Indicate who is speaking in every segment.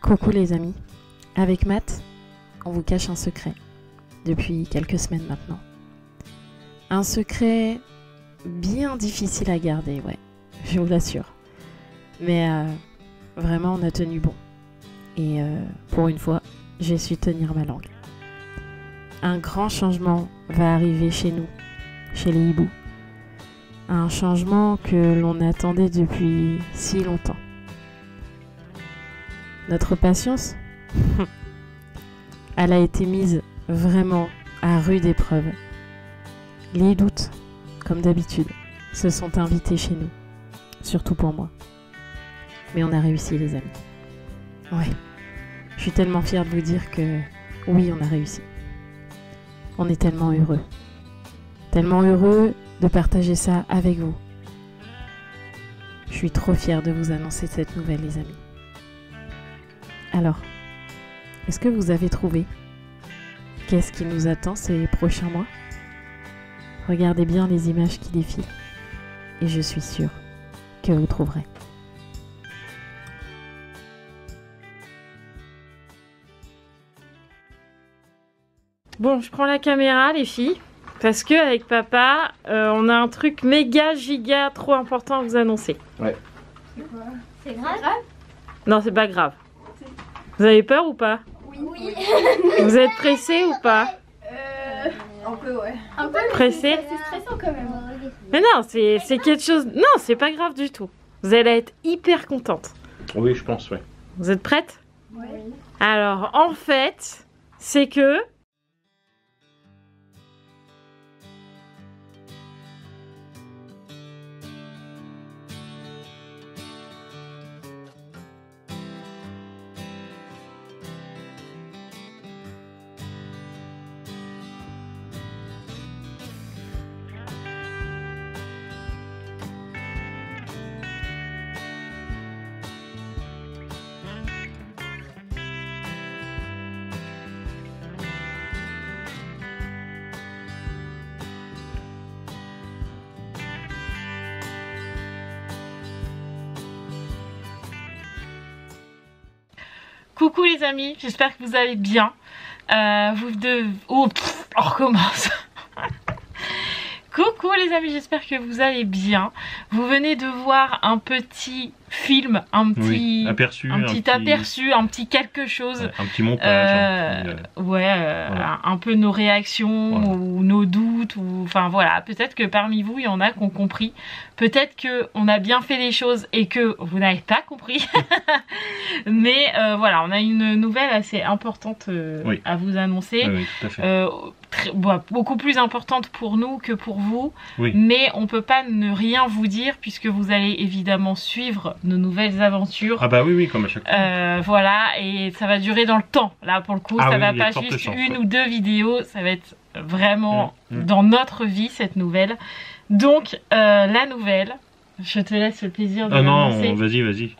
Speaker 1: Coucou les amis, avec Matt, on vous cache un secret, depuis quelques semaines maintenant. Un secret bien difficile à garder, ouais, je vous l'assure. Mais vraiment on a tenu bon. Et pour une fois, j'ai su tenir ma langue. Un grand changement va arriver chez nous, chez les hiboux. Un changement que l'on attendait depuis si longtemps. Notre patience, elle a été mise vraiment à rude épreuve. Les doutes, comme d'habitude, se sont invités chez nous, surtout pour moi. Mais on a réussi les amis. Ouais, je suis tellement fière de vous dire que oui, on a réussi. On est tellement heureux de partager ça avec vous. Je suis trop fière de vous annoncer cette nouvelle les amis. Alors, est-ce que vous avez trouvé? Qu'est-ce qui nous attend ces prochains mois? Regardez bien les images qui défilent. Et je suis sûre que vous trouverez.
Speaker 2: Bon, je prends la caméra les filles. Parce que avec papa, on a un truc méga giga trop important à vous annoncer.
Speaker 3: Ouais.
Speaker 4: C'est grave?
Speaker 2: Non, c'est pas grave. Vous avez peur ou pas?
Speaker 4: Oui.
Speaker 2: Vous êtes pressé ou pas?
Speaker 4: Un peu, ouais. Un peu
Speaker 2: pressé?
Speaker 4: C'est stressant quand même.
Speaker 2: Mais non, c'est quelque chose... Non, c'est pas grave du tout. Vous allez être hyper contente.
Speaker 3: Oui, je pense, ouais.
Speaker 2: Vous êtes prête?
Speaker 4: Oui.
Speaker 2: Alors, en fait, c'est que... Coucou les amis, j'espère que vous allez bien. On recommence. Coucou les amis, j'espère que vous allez bien. Vous venez de voir un petit film, un petit aperçu, un petit quelque chose.
Speaker 3: Ouais, un petit montage.
Speaker 2: Un peu nos réactions ou nos doutes. Enfin voilà, peut-être que parmi vous, il y en a qui ont compris. Peut-être qu'on a bien fait les choses et que vous n'avez pas compris. Mais voilà, on a une nouvelle assez importante à vous annoncer.
Speaker 3: Oui, tout à fait.
Speaker 2: Beaucoup plus importante pour nous que pour vous,
Speaker 3: oui.
Speaker 2: Mais on peut pas ne rien vous dire puisque vous allez évidemment suivre nos nouvelles aventures.
Speaker 3: Ah bah oui, comme à chaque fois.
Speaker 2: Voilà, et ça va durer dans le temps. Là pour le coup, ça va pas juste une ou deux vidéos, ça va être vraiment dans notre vie cette nouvelle. Donc la nouvelle, je te laisse le plaisir de l'annoncer.
Speaker 3: Non, vas-y.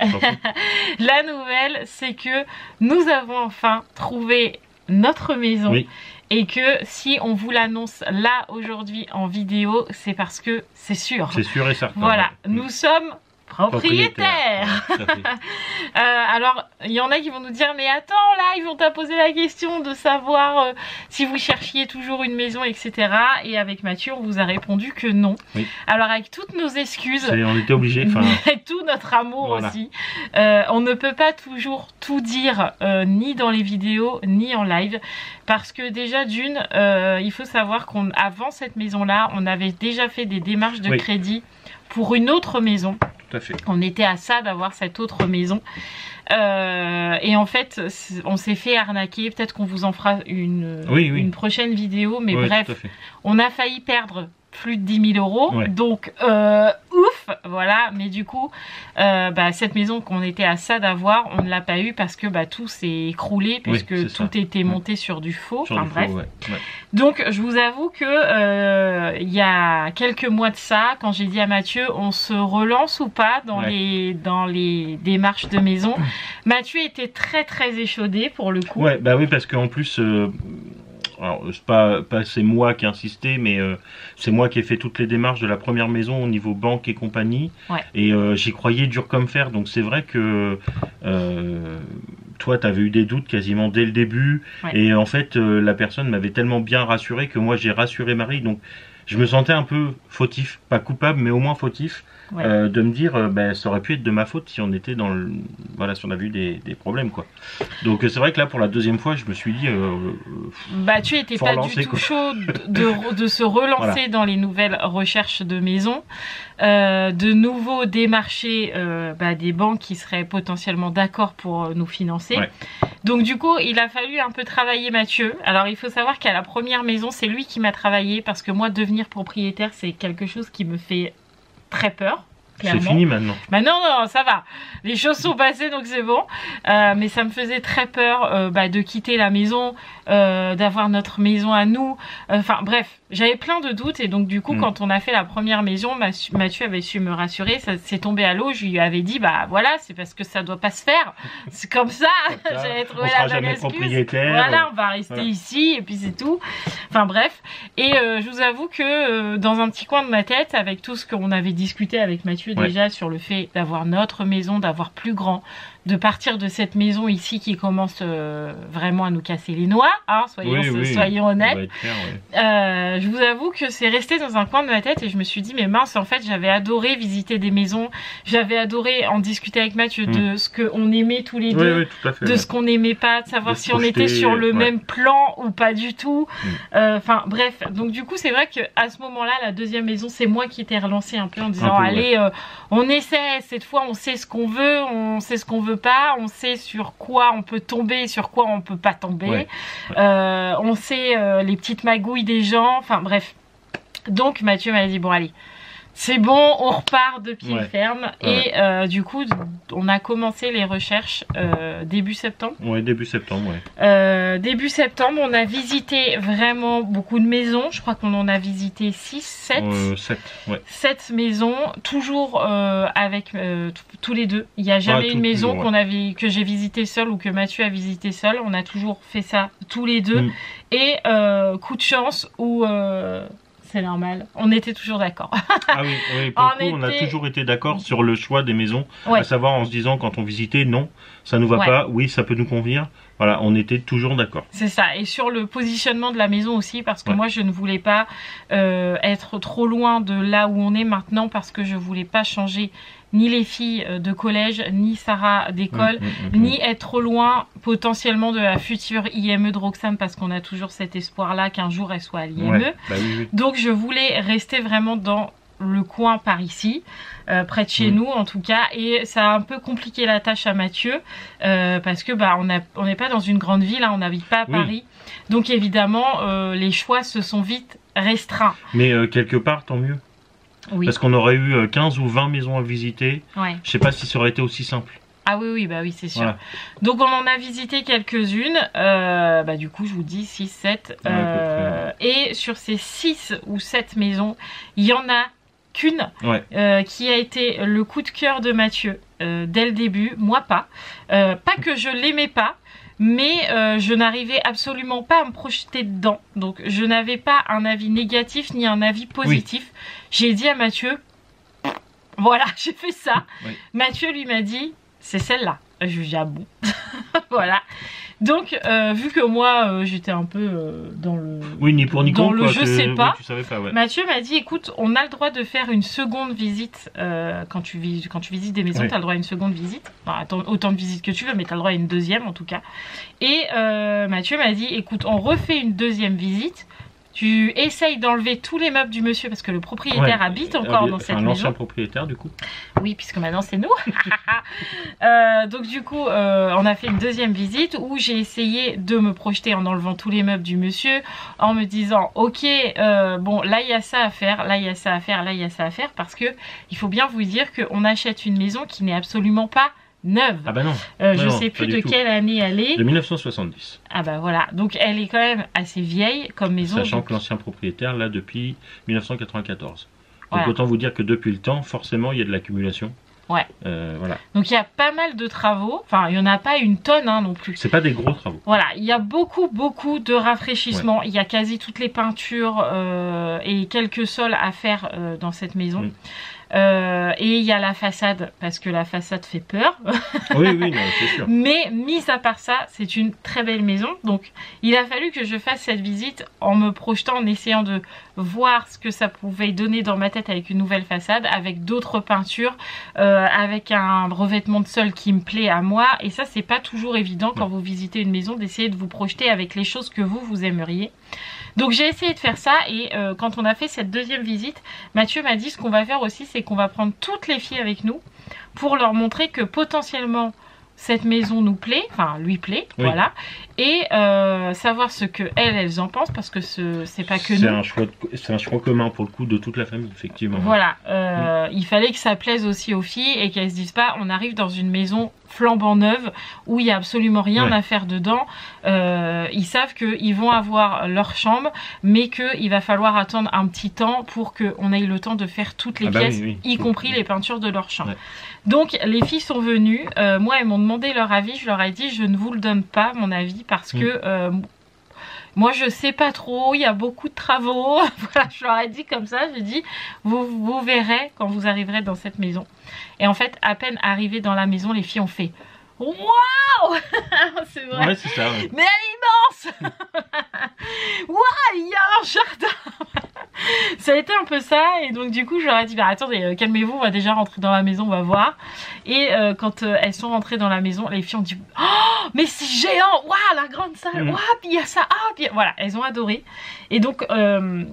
Speaker 2: La nouvelle, c'est que nous avons enfin trouvé notre maison.
Speaker 3: Oui.
Speaker 2: Et que si on vous l'annonce là aujourd'hui en vidéo, c'est parce que c'est sûr.
Speaker 3: C'est sûr et certain.
Speaker 2: Voilà, nous sommes propriétaires. Alors, il y en a qui vont nous dire, mais attends, là, ils vont te poser la question de savoir si vous cherchiez toujours une maison, etc. Et avec Mathieu, on vous a répondu que non. Oui. Alors, avec toutes nos excuses,
Speaker 3: on était obligés.
Speaker 2: Et tout notre amour aussi, on ne peut pas toujours tout dire, ni dans les vidéos, ni en live. Parce que déjà d'une, il faut savoir qu'avant cette maison-là, on avait déjà fait des démarches de crédit pour une autre maison.
Speaker 3: Tout à fait.
Speaker 2: On était à ça d'avoir cette autre maison. Et en fait, on s'est fait arnaquer. Peut-être qu'on vous en fera une prochaine vidéo. Mais bref, on a failli perdre plus de 10 000 euros. Ouais. Donc, ouf, voilà. Mais du coup, cette maison qu'on était à ça d'avoir, on ne l'a pas eu parce que tout s'est écroulé puisque tout était monté sur du faux. Bref. Donc, je vous avoue que il y a quelques mois de ça, quand j'ai dit à Mathieu, on se relance ou pas dans les démarches de maison. Mathieu était très très échaudé pour le coup.
Speaker 3: Ouais, oui, parce qu'en plus. Alors, c'est pas c'est moi qui ai insisté, mais c'est moi qui ai fait toutes les démarches de la première maison au niveau banque et compagnie. Ouais. Et j'y croyais dur comme fer. Donc c'est vrai que toi, tu avais eu des doutes quasiment dès le début. Ouais. Et en fait, la personne m'avait tellement bien rassuré que moi, j'ai rassuré Marie. Donc, je me sentais un peu fautif. Pas coupable, mais au moins fautif. Ouais. De me dire, ça aurait pu être de ma faute si on était dans le... Voilà, si on avait eu des problèmes, quoi. Donc, c'est vrai que là, pour la deuxième fois, je me suis dit...
Speaker 2: tu étais pas du tout chaud de se relancer dans les nouvelles recherches de maison. De nouveau démarcher des banques qui seraient potentiellement d'accord pour nous financer. Ouais. Donc du coup, il a fallu un peu travailler Mathieu. Alors il faut savoir qu'à la première maison, c'est lui qui m'a travaillé parce que moi, devenir propriétaire, c'est quelque chose qui me fait très peur.
Speaker 3: C'est fini maintenant.
Speaker 2: Bah non, ça va. Les choses sont passées, donc c'est bon. Mais ça me faisait très peur de quitter la maison, d'avoir notre maison à nous. Enfin bref, j'avais plein de doutes et donc du coup, quand on a fait la première maison, Mathieu avait su me rassurer. Ça s'est tombé à l'eau. Je lui avais dit, voilà, c'est parce que ça doit pas se faire. C'est comme ça. J'avais trouvé la bonne excuse. Voilà, on va rester ici et puis c'est tout. Enfin bref. Et je vous avoue que dans un petit coin de ma tête, avec tout ce qu'on avait discuté avec Mathieu déjà sur le fait d'avoir notre maison, d'avoir plus grand, de partir de cette maison ici qui commence vraiment à nous casser les noix, hein, soyons honnêtes. Clair, je vous avoue que c'est resté dans un coin de ma tête et je me suis dit mais mince, en fait j'avais adoré visiter des maisons, j'avais adoré en discuter avec Mathieu de ce qu'on aimait tous les deux, de ce qu'on n'aimait pas, de savoir si on était sur le même plan ou pas du tout. Enfin bref, donc du coup c'est vrai qu'à ce moment-là, la deuxième maison, c'est moi qui t'ai relancé un peu en disant allez, on essaie, cette fois on sait ce qu'on veut, on sait ce qu'on veut pas, on sait sur quoi on peut tomber, sur quoi on peut pas tomber, on sait les petites magouilles des gens, enfin bref. Donc Mathieu m'a dit bon allez, c'est bon, on repart de pied ferme. Et du coup, on a commencé les recherches début septembre.
Speaker 3: Ouais, début septembre,
Speaker 2: début septembre, on a visité vraiment beaucoup de maisons. Je crois qu'on en a visité 6, 7. 7 maisons, toujours avec tous les deux. Il n'y a jamais une maison que j'ai visitée seule ou que Mathieu a visité seul. On a toujours fait ça tous les deux. Et coup de chance où... c'est normal, on était toujours d'accord.
Speaker 3: Ah oui, pour le coup, on a toujours été d'accord sur le choix des maisons, à savoir en se disant quand on visitait, non, ça nous va pas, oui, ça peut nous convenir. Voilà, on était toujours d'accord.
Speaker 2: C'est ça, et sur le positionnement de la maison aussi, parce que moi je ne voulais pas être trop loin de là où on est maintenant, parce que je voulais pas changer ni les filles de collège, ni Sarah d'école, ni être trop loin potentiellement de la future IME de Roxane, parce qu'on a toujours cet espoir-là qu'un jour elle soit à l'IME. Donc je voulais rester vraiment dans le coin par ici, près de chez nous en tout cas, et ça a un peu compliqué la tâche à Mathieu, parce que on n'est pas dans une grande ville, hein, on n'habite pas à Paris, donc évidemment les choix se sont vite restreints.
Speaker 3: Mais quelque part tant mieux. Parce qu'on aurait eu 15 ou 20 maisons à visiter. Je sais pas si ça aurait été aussi simple.
Speaker 2: Ah oui, c'est sûr. Donc on en a visité quelques-unes. Du coup, je vous dis 6, 7. Et sur ces 6 ou 7 maisons, il y en a qu'une qui a été le coup de cœur de Mathieu dès le début. Moi, pas. Pas que je l'aimais pas. Mais je n'arrivais absolument pas à me projeter dedans. Donc je n'avais pas un avis négatif ni un avis positif. J'ai dit à Mathieu, voilà, j'ai fait ça. Mathieu lui m'a dit, c'est celle-là. Je lui ai dit, ah bon. Voilà. Donc, vu que moi, j'étais un peu dans le...
Speaker 3: ni pour ni contre,
Speaker 2: je sais pas.
Speaker 3: Tu savais pas,
Speaker 2: Mathieu m'a dit, écoute, on a le droit de faire une seconde visite. Quand tu visites des maisons, tu as le droit à une seconde visite. Enfin, autant de visites que tu veux, mais tu as le droit à une deuxième en tout cas. Et Mathieu m'a dit, écoute, on refait une deuxième visite. Tu essayes d'enlever tous les meubles du monsieur parce que le propriétaire habite encore dans cette maison.
Speaker 3: L'ancien propriétaire du coup.
Speaker 2: Oui, puisque maintenant c'est nous. Donc du coup, on a fait une deuxième visite où j'ai essayé de me projeter en enlevant tous les meubles du monsieur, en me disant ok, bon là il y a ça à faire, là il y a ça à faire, là il y a ça à faire, parce que il faut bien vous dire qu'on achète une maison qui n'est absolument pas neuve.
Speaker 3: Ah bah non.
Speaker 2: Je sais plus de quelle année elle est.
Speaker 3: De 1970.
Speaker 2: Ah bah voilà. Donc elle est quand même assez vieille comme maison.
Speaker 3: Sachant que l'ancien propriétaire là depuis 1994. Donc autant vous dire que depuis le temps, forcément il y a de l'accumulation. Voilà. Donc
Speaker 2: il y a pas mal de travaux. Enfin il n'y en a pas une tonne non plus.
Speaker 3: C'est pas des gros travaux.
Speaker 2: Voilà. Il y a beaucoup de rafraîchissements. Il y a quasi toutes les peintures et quelques sols à faire dans cette maison. Et il y a la façade, parce que la façade fait peur.
Speaker 3: Oui, oui, c'est sûr.
Speaker 2: Mais mis à part ça, c'est une très belle maison. Donc il a fallu que je fasse cette visite en me projetant, en essayant de voir ce que ça pouvait donner dans ma tête avec une nouvelle façade, avec d'autres peintures, avec un revêtement de sol qui me plaît à moi. Et ça, c'est pas toujours évident quand vous visitez une maison, d'essayer de vous projeter avec les choses que vous aimeriez. Donc j'ai essayé de faire ça, et quand on a fait cette deuxième visite, Mathieu m'a dit ce qu'on va faire aussi, c'est qu'on va prendre toutes les filles avec nous pour leur montrer que potentiellement cette maison nous plaît, enfin lui plaît, voilà, et savoir ce que elles en pensent, parce que c'est pas que nous.
Speaker 3: C'est un choix commun pour le coup de toute la famille, effectivement.
Speaker 2: Voilà, il fallait que ça plaise aussi aux filles et qu'elles se disent pas, on arrive dans une maison flambant neuve où il n'y a absolument rien à faire dedans. Ils savent qu'ils vont avoir leur chambre, mais qu'il va falloir attendre un petit temps pour qu'on ait le temps de faire toutes les pièces, y compris les peintures de leur chambre. Donc les filles sont venues, moi elles m'ont demandé leur avis, je leur ai dit je ne vous le donne pas mon avis, parce que moi je sais pas trop, il y a beaucoup de travaux. Voilà, je leur ai dit comme ça, j'ai dit vous verrez quand vous arriverez dans cette maison. Et en fait, à peine arrivées dans la maison, les filles ont fait waouh. C'est vrai.
Speaker 3: Ouais, c'est ça.
Speaker 2: Mais elle est immense. Waouh, il y a un jardin. Ça a été un peu ça, et donc du coup je leur ai dit bah attendez, calmez-vous, on va déjà rentrer dans la maison, on va voir. Et quand elles sont rentrées dans la maison, les filles ont dit oh mais c'est géant, waouh la grande salle, waouh puis il y a ça, ah puis voilà, elles ont adoré. Et donc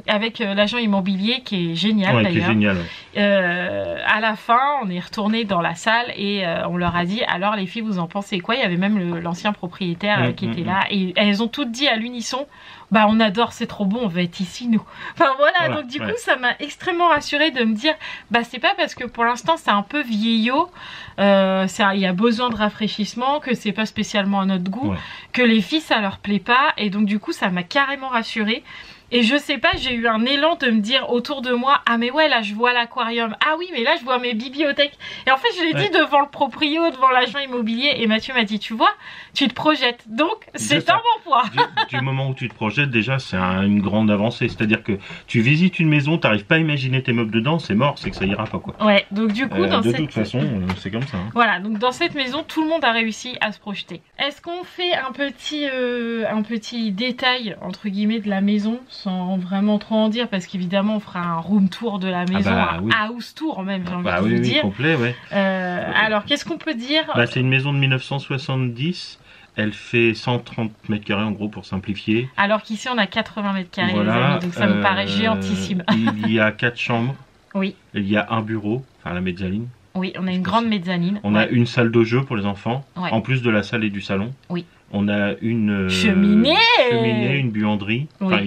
Speaker 2: avec l'agent immobilier qui est génial d'ailleurs, à la fin on est retourné dans la salle et on leur a dit alors les filles vous en pensez quoi. Il y avait même l'ancien propriétaire qui était là, et elles ont toutes dit à l'unisson bah on adore, c'est trop bon, on veut être ici nous. Enfin voilà, donc du coup ça m'a extrêmement rassurée de me dire bah c'est pas parce que pour l'instant c'est un peu vieillot, il y a besoin de rafraîchissement, que c'est pas spécialement à notre goût, que les filles ça leur plaît pas, et donc du coup ça m'a carrément rassurée. Et je sais pas, j'ai eu un élan de me dire autour de moi ah mais ouais là je vois l'aquarium, ah oui mais là je vois mes bibliothèques. Et en fait je l'ai dit devant le proprio, devant l'agent immobilier, et Mathieu m'a dit tu vois, tu te projettes, donc c'est un bon point.
Speaker 3: Du moment où tu te projettes, déjà c'est une grande avancée, c'est à dire que tu visites une maison, t'arrives pas à imaginer tes meubles dedans, c'est mort, c'est que ça ira pas quoi.
Speaker 2: Ouais, donc du coup dans
Speaker 3: toute façon c'est comme ça.
Speaker 2: Voilà, donc dans cette maison tout le monde a réussi à se projeter. Est-ce qu'on fait un petit détail entre guillemets de la maison, sans vraiment trop en dire, parce qu'évidemment on fera un room tour de la maison, un house tour même, j'ai envie de vous dire.
Speaker 3: Complet,
Speaker 2: alors qu'est-ce qu'on peut dire?
Speaker 3: C'est une maison de 1970, elle fait 130 mètres carrés en gros pour simplifier.
Speaker 2: Alors qu'ici on a 80 mètres carrés les amis, donc ça me paraît géantissime.
Speaker 3: Il y a 4 chambres,
Speaker 2: oui.
Speaker 3: Il y a un bureau, enfin la mezzanine.
Speaker 2: Oui, on a une grande mezzanine.
Speaker 3: On a une salle de jeu pour les enfants, en plus de la salle et du salon.
Speaker 2: Oui.
Speaker 3: On a une
Speaker 2: cheminée,
Speaker 3: une buanderie, enfin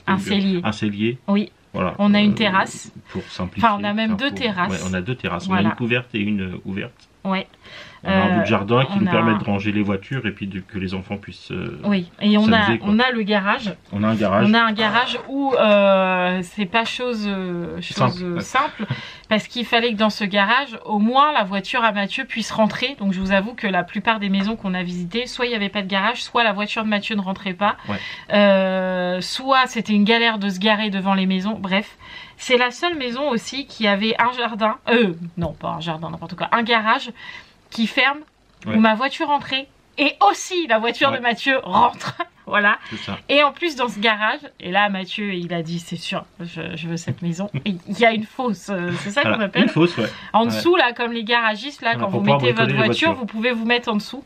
Speaker 2: un cellier.
Speaker 3: Un cellier.
Speaker 2: Oui.
Speaker 3: Voilà.
Speaker 2: On a une terrasse.
Speaker 3: Pour simplifier.
Speaker 2: Enfin, on a même deux terrasses.
Speaker 3: On a deux terrasses. Voilà. On a une couverte et une ouverte.
Speaker 2: Ouais.
Speaker 3: On a un bout de jardin qui nous permet de ranger les voitures et puis que les enfants puissent.
Speaker 2: Oui, et on a le garage.
Speaker 3: On a un garage.
Speaker 2: On a un garage où c'est pas chose simple, parce qu'il fallait que dans ce garage, au moins la voiture à Mathieu puisse rentrer. Donc je vous avoue que la plupart des maisons qu'on a visitées, soit il n'y avait pas de garage, soit la voiture de Mathieu ne rentrait pas, soit c'était une galère de se garer devant les maisons. Bref, c'est la seule maison aussi qui avait un jardin, non pas un jardin, n'importe quoi, un garage qui ferme, où ma voiture rentrait, et aussi la voiture de Mathieu rentre. Voilà. Et en plus dans ce garage, et là Mathieu il a dit c'est sûr, je veux cette maison. Il y a une fosse, c'est ça qu'on appelle.
Speaker 3: Une fosse,
Speaker 2: en dessous là, comme les garagistes là, quand vous mettez votre voiture, vous pouvez vous mettre en dessous.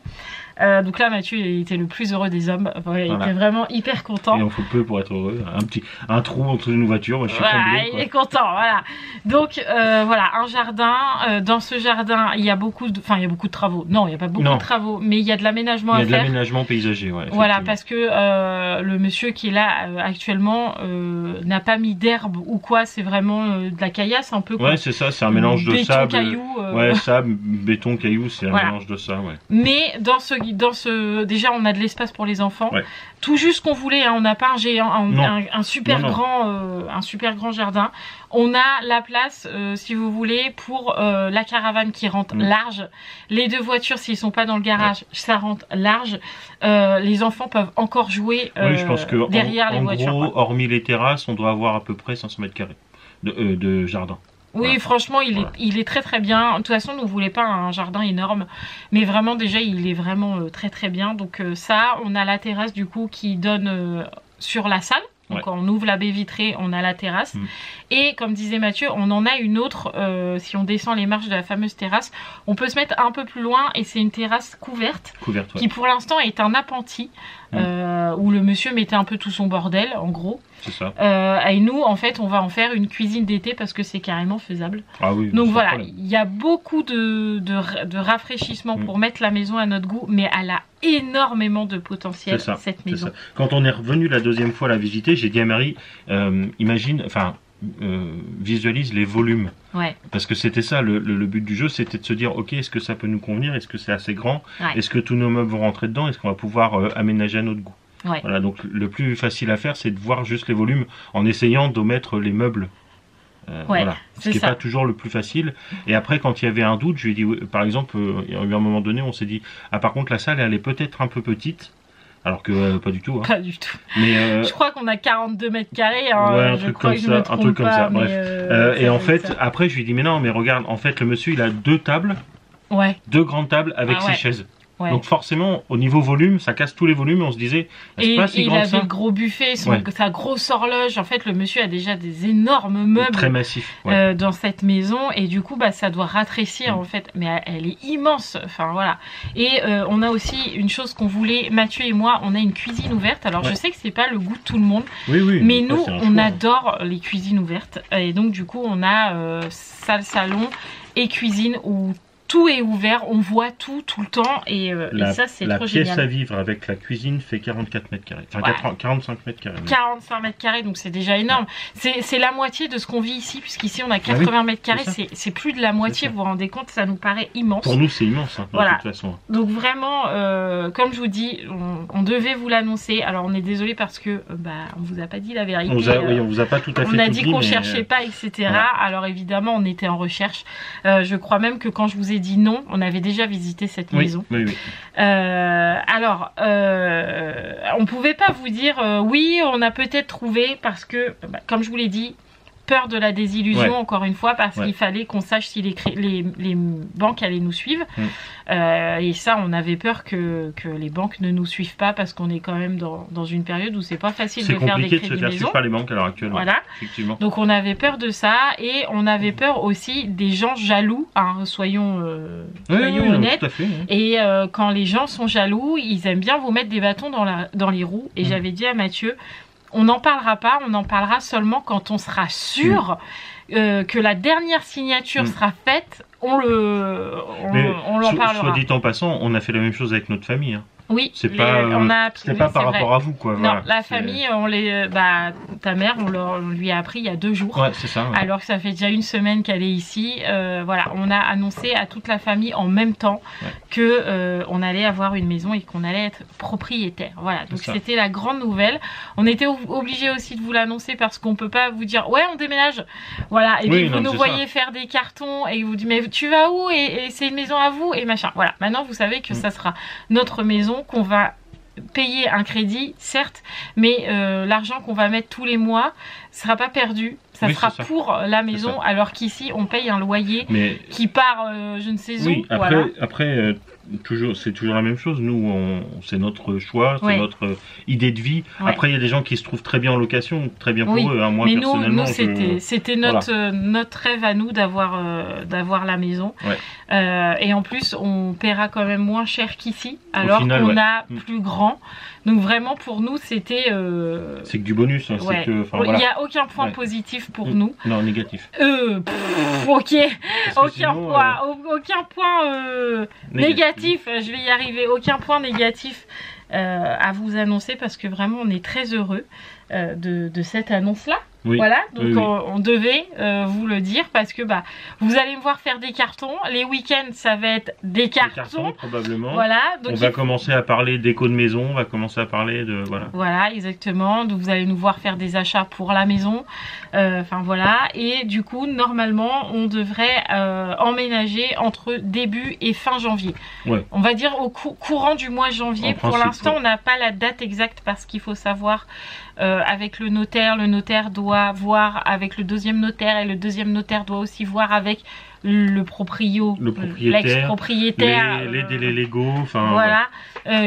Speaker 2: Donc là Mathieu il était le plus heureux des hommes, il était vraiment hyper content.
Speaker 3: Il en faut peu pour être heureux, un trou entre une voiture, moi je suis comblé,
Speaker 2: il est content, voilà. Donc voilà, un jardin, dans ce jardin il y a beaucoup de travaux, non il n'y a pas beaucoup de travaux, mais il y a de l'aménagement à faire. Il y a de
Speaker 3: l'aménagement paysager,
Speaker 2: voilà, parce que le monsieur qui est là actuellement n'a pas mis d'herbe ou quoi, c'est vraiment de la caillasse un peu quoi.
Speaker 3: Ouais c'est ça, c'est un mélange de sable,
Speaker 2: caillou,
Speaker 3: sable, béton, caillou, c'est un mélange de ça,
Speaker 2: Mais déjà on a de l'espace pour les enfants, tout juste qu'on voulait, hein, on n'a pas un super grand jardin. On a la place si vous voulez pour la caravane qui rentre large, les deux voitures s'ils sont pas dans le garage ça rentre large, les enfants peuvent encore jouer
Speaker 3: je pense que
Speaker 2: derrière les voitures.
Speaker 3: En gros, hormis les terrasses, on doit avoir à peu près 500 mètres carrés de jardin.
Speaker 2: Oui, voilà. Franchement, il est très très bien. De toute façon, nous ne voulons pas un jardin énorme, mais vraiment déjà, il est vraiment très très bien. Donc ça, on a la terrasse du coup qui donne sur la salle. Donc quand on ouvre la baie vitrée, on a la terrasse. Et comme disait Mathieu, on en a une autre, si on descend les marches de la fameuse terrasse, on peut se mettre un peu plus loin et c'est une terrasse couverte qui pour l'instant est un appentis, où le monsieur mettait un peu tout son bordel, en gros.
Speaker 3: C'est ça.
Speaker 2: Et nous, en fait, on va en faire une cuisine d'été parce que c'est carrément faisable.
Speaker 3: Ah oui,
Speaker 2: donc voilà, il y a beaucoup de rafraîchissement pour mettre la maison à notre goût, mais elle a énormément de potentiel, cette maison.
Speaker 3: Quand on est revenu la deuxième fois la visiter, j'ai dit à Marie, visualise les volumes. Parce que c'était ça, le but du jeu, c'était de se dire, ok, est-ce que ça peut nous convenir? Est-ce que c'est assez grand? Est-ce que tous nos meubles vont rentrer dedans? Est-ce qu'on va pouvoir aménager à notre goût? Voilà, donc le plus facile à faire, c'est de voir juste les volumes en essayant d'omettre les meubles. Voilà, ce qui n'est pas toujours le plus facile. Et après, quand il y avait un doute, je lui ai dit, par exemple, il y a eu un moment donné, on s'est dit, ah par contre la salle, elle est peut-être un peu petite. Alors que pas du tout.
Speaker 2: Pas du tout.
Speaker 3: Mais
Speaker 2: je crois qu'on a 42 mètres carrés.
Speaker 3: Un truc comme ça. Bref. Et en fait, après, je lui ai dit, mais non, mais regarde, en fait, le monsieur, il a 2 tables. Deux grandes tables avec 6 chaises. Donc forcément, au niveau volume, ça casse tous les volumes. On se disait, c'est pas si grand que ça.
Speaker 2: Il avait le gros buffet, sa grosse horloge. En fait, le monsieur a déjà des énormes meubles
Speaker 3: très massifs
Speaker 2: dans cette maison. Et du coup, ça doit ratrécir en fait. Mais elle est immense. Enfin voilà. Et on a aussi une chose qu'on voulait, Mathieu et moi, on a une cuisine ouverte. Alors je sais que c'est pas le goût de tout le monde. Mais nous, on adore les cuisines ouvertes. Et donc du coup, on a salle, salon et cuisine où tout est ouvert, on voit tout le temps et ça c'est trop génial.
Speaker 3: La pièce à vivre avec la cuisine fait 44 mètres carrés, enfin 45 mètres carrés.
Speaker 2: 45 mètres carrés, donc c'est déjà énorme. C'est la moitié de ce qu'on vit ici, puisqu'ici on a 80 mètres carrés, c'est plus de la moitié, vous vous rendez compte, ça nous paraît immense.
Speaker 3: Pour nous c'est immense, de toute façon.
Speaker 2: Donc vraiment, comme je vous dis, on devait vous l'annoncer, alors on est désolé parce que on vous a pas dit la vérité.
Speaker 3: On vous a pas tout à fait
Speaker 2: On a dit qu'on cherchait pas, etc. Voilà. Alors évidemment on était en recherche, je crois même que quand je vous ai dit non, on avait déjà visité cette maison. Alors, on pouvait pas vous dire oui, on a peut-être trouvé parce que, comme je vous l'ai dit, peur de la désillusion encore une fois parce qu'il fallait qu'on sache si les banques allaient nous suivre et ça on avait peur que les banques ne nous suivent pas parce qu'on est quand même dans une période où c'est pas facile de faire des crédits maison. C'est compliqué de se faire suivre par les banques à l'heure actuelle. Voilà.
Speaker 3: Effectivement.
Speaker 2: Donc on avait peur de ça et on avait peur aussi des gens jaloux, hein, soyons honnêtes.
Speaker 3: Tout à fait,
Speaker 2: Et quand les gens sont jaloux, ils aiment bien vous mettre des bâtons dans les roues et j'avais dit à Mathieu, on n'en parlera pas, on en parlera seulement quand on sera sûr que la dernière signature sera faite, on l'en parlera.
Speaker 3: Soit dit en passant, on a fait la même chose avec notre famille. Hein.
Speaker 2: Oui,
Speaker 3: c'est pas, pas par rapport à vous quoi.
Speaker 2: Non, voilà, la famille, ta mère, on lui a appris il y a 2 jours.
Speaker 3: C'est ça.
Speaker 2: Alors que ça fait déjà 1 semaine qu'elle est ici. Voilà, on a annoncé à toute la famille en même temps que on allait avoir une maison et qu'on allait être propriétaire. Voilà, donc c'était la grande nouvelle. On était obligé aussi de vous l'annoncer parce qu'on peut pas vous dire ouais on déménage. Voilà, et puis vous nous voyez faire des cartons et vous dites mais tu vas où et c'est une maison à vous et machin. Voilà, maintenant vous savez que ça sera notre maison, qu'on va payer un crédit, certes, mais l'argent qu'on va mettre tous les mois ne sera pas perdu. Ça sera pour la maison, alors qu'ici, on paye un loyer qui part je ne sais où.
Speaker 3: Après c'est toujours la même chose. Nous, c'est notre choix, c'est notre idée de vie. Après, il y a des gens qui se trouvent très bien en location, très bien pour eux. Hein. Moi,
Speaker 2: mais
Speaker 3: personnellement,
Speaker 2: c'était notre rêve à nous d'avoir la maison. Et en plus, on paiera quand même moins cher qu'ici, alors qu'on a plus grand. Donc vraiment, pour nous, c'était...
Speaker 3: C'est que du bonus. Hein,
Speaker 2: il n'y a aucun point positif pour nous.
Speaker 3: Non, négatif.
Speaker 2: Ok. Aucun point négatif. Je vais y arriver. Aucun point négatif à vous annoncer parce que vraiment, on est très heureux de cette annonce-là. Voilà, donc on devait vous le dire parce que vous allez me voir faire des cartons. Les week-ends, ça va être des cartons
Speaker 3: probablement.
Speaker 2: Voilà, donc
Speaker 3: on va commencer à parler d'éco de maison, on va commencer à parler de
Speaker 2: Voilà, exactement. Donc vous allez nous voir faire des achats pour la maison. Enfin voilà, et du coup normalement on devrait emménager entre début et fin janvier. On va dire au courant du mois janvier. Pour l'instant, on n'a pas la date exacte parce qu'il faut savoir avec le notaire doit doit voir avec le deuxième notaire et le deuxième notaire doit aussi voir avec le propriétaire, l'ex-propriétaire,
Speaker 3: les délais légaux, enfin
Speaker 2: voilà,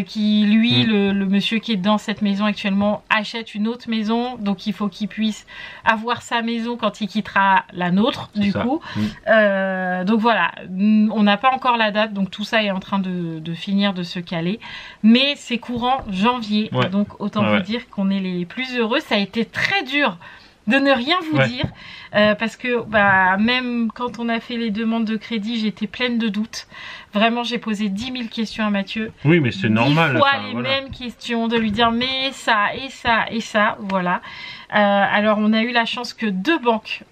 Speaker 2: qui lui, le monsieur qui est dans cette maison actuellement achète une autre maison, donc il faut qu'il puisse avoir sa maison quand il quittera la nôtre du coup. Donc voilà, on n'a pas encore la date, donc tout ça est en train de finir de se caler, mais c'est courant janvier, donc autant vous dire qu'on est les plus heureux. Ça a été très dur de ne rien vous dire, parce que même quand on a fait les demandes de crédit, j'étais pleine de doutes. Vraiment, j'ai posé 10 000 questions à Mathieu.
Speaker 3: Oui, mais c'est normal.
Speaker 2: 10 fois les mêmes questions, de lui dire mais ça et ça et ça, voilà. Alors, on a eu la chance que 2 banques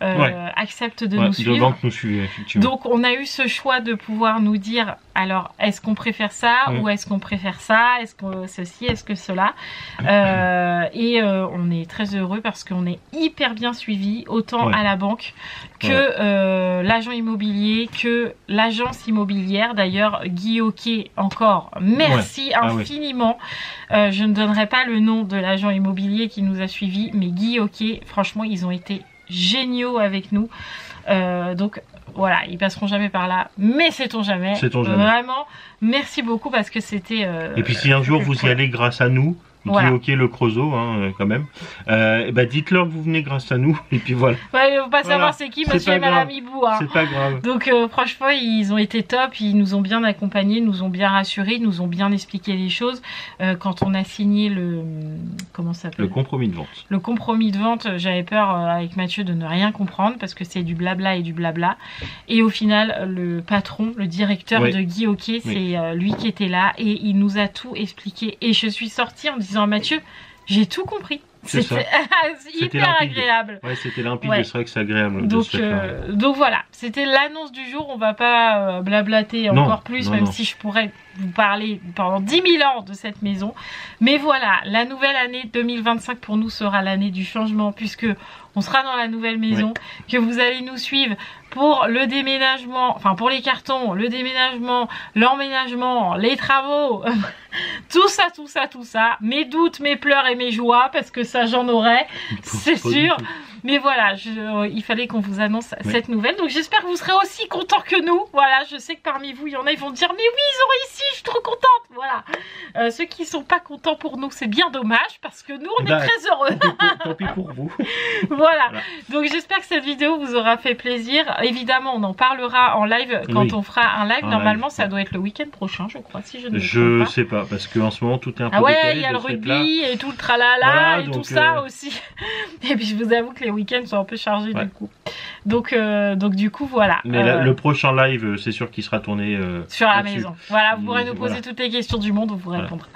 Speaker 2: acceptent de nous suivre.
Speaker 3: 2 banques nous suivent, effectivement.
Speaker 2: Donc, on a eu ce choix de pouvoir nous dire, alors, est-ce qu'on préfère ça ou est-ce qu'on préfère ça? Est-ce que ceci, est-ce que cela? On est très heureux parce qu'on est hyper bien suivi, autant à la banque que l'agent immobilier, que l'agence immobilière. D'ailleurs, Guy Hockey, encore, merci infiniment. Je ne donnerai pas le nom de l'agent immobilier qui nous a suivis, mais Guy Hockey, franchement, ils ont été géniaux avec nous. Donc voilà, ils passeront jamais par là, mais sait-on jamais. Vraiment, merci beaucoup parce que c'était...
Speaker 3: Et puis si un jour vous y allez grâce à nous, Guy Hockey le Creusot, quand même. Dites-leur que vous venez grâce à nous, et puis voilà.
Speaker 2: Ouais, il ne faut pas savoir c'est qui, monsieur et madame Hibou.
Speaker 3: C'est pas grave.
Speaker 2: Donc, franchement, ils ont été top, ils nous ont bien accompagnés, ils nous ont bien rassurés, ils nous ont bien expliqué les choses. Quand on a signé comment ça s'appelle ?
Speaker 3: Le compromis de vente.
Speaker 2: Le compromis de vente, j'avais peur avec Mathieu de ne rien comprendre, parce que c'est du blabla et du blabla. Et au final, le patron, le directeur de Guy Hockey, c'est lui qui était là, et il nous a tout expliqué. Et je suis sortie en disant à Mathieu, j'ai tout compris. C'était hyper agréable.
Speaker 3: Ouais, c'était limpide, c'est vrai que c'est agréable.
Speaker 2: Donc voilà, c'était l'annonce du jour. On va pas blablater encore plus, même si je pourrais vous parler pendant 10 000 ans de cette maison. Mais voilà, la nouvelle année 2025 pour nous sera l'année du changement, puisque on sera dans la nouvelle maison, que vous allez nous suivre pour le déménagement, enfin pour les cartons, le déménagement, l'emménagement, les travaux, tout ça, mes doutes, mes pleurs et mes joies, parce que ça j'en aurais, c'est sûr. Mais voilà, il fallait qu'on vous annonce cette nouvelle. Donc j'espère que vous serez aussi contents que nous. Voilà, je sais que parmi vous, il y en a, ils vont dire mais oui, ils ont réussi, je suis trop contente. Voilà. Ceux qui sont pas contents pour nous, c'est bien dommage parce que nous, on est très heureux.
Speaker 3: Tant pis pour vous.
Speaker 2: Voilà. Donc j'espère que cette vidéo vous aura fait plaisir. Évidemment, on en parlera en live quand on fera un live. Normalement, ça doit être le week-end prochain, je crois, si je ne me trompe pas.
Speaker 3: Je sais pas, parce qu'en ce moment, tout est un peu
Speaker 2: décalé. Il y a le rugby et tout le tralala et tout ça aussi. Et puis je vous avoue que les week-ends sont un peu chargés du coup. Donc du coup voilà.
Speaker 3: Mais le prochain live, c'est sûr qu'il sera tourné
Speaker 2: sur la maison. Voilà, vous pourrez nous poser toutes les questions du monde, on vous répondra.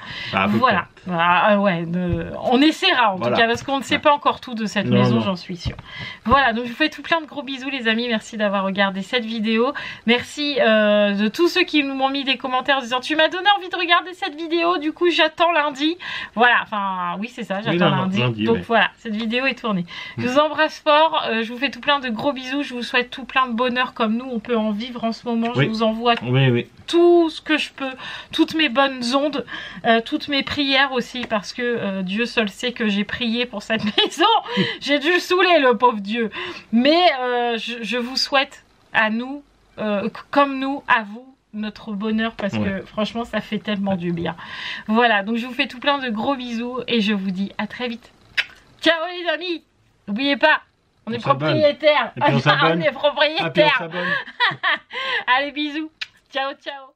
Speaker 2: Voilà. On essaiera en tout cas parce qu'on ne sait pas encore tout de cette maison, j'en suis sûre. Voilà, donc je vous fais tout plein de gros bisous les amis. Merci d'avoir regardé cette vidéo. Merci de tous ceux qui m'ont mis des commentaires en disant tu m'as donné envie de regarder cette vidéo, du coup j'attends lundi. Voilà, enfin oui c'est ça, j'attends lundi. Donc voilà, cette vidéo est tournée. Je vous embrasse fort, je vous fais tout plein de gros bisous, je vous souhaite tout plein de bonheur comme nous on peut en vivre en ce moment. Je vous envoie tout ce que je peux, toutes mes bonnes ondes, toutes mes prières aussi, parce que Dieu seul sait que j'ai prié pour cette maison. J'ai dû le saouler le pauvre Dieu, mais je vous souhaite à nous, comme nous, à vous, notre bonheur, parce que franchement ça fait tellement du bien. Voilà, donc je vous fais tout plein de gros bisous et je vous dis à très vite. Ciao les amis, n'oubliez pas, on est propriétaires. On est propriétaires. Allez bisous, ciao ciao.